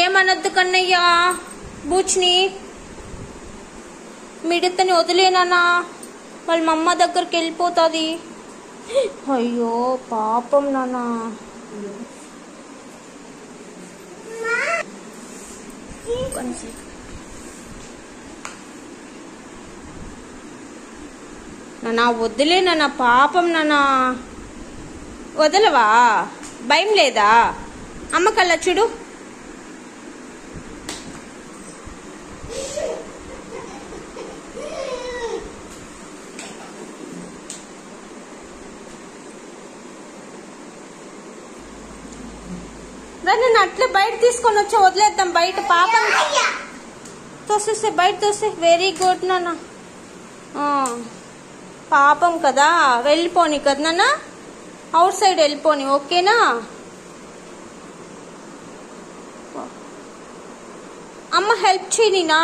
ఏమనొద్దు కన్నయ్యా బూచ్ని మిడతని వదిలేనా వాళ్ళ మమ్మ దగ్గరికి వెళ్ళిపోతుంది. అయ్యో పాపం నాన్న. నాన్న వదిలే నాన్న పాపం నాన్న. వదలవా? భయం లేదా? అమ్మకల్లా చూడు. నన్ను అట్లే బయట తీసుకొని వచ్చా వదిలేద్దాం బయట. పాపం తోసేస్తే బయట తోస్తే. వెరీ గుడ్ నాన్న. పాపం కదా వెళ్ళిపోని కదా నాన్న, అవుట్ సైడ్ వెళ్ళిపోని. ఓకేనా? అమ్మ హెల్ప్ చేయనా?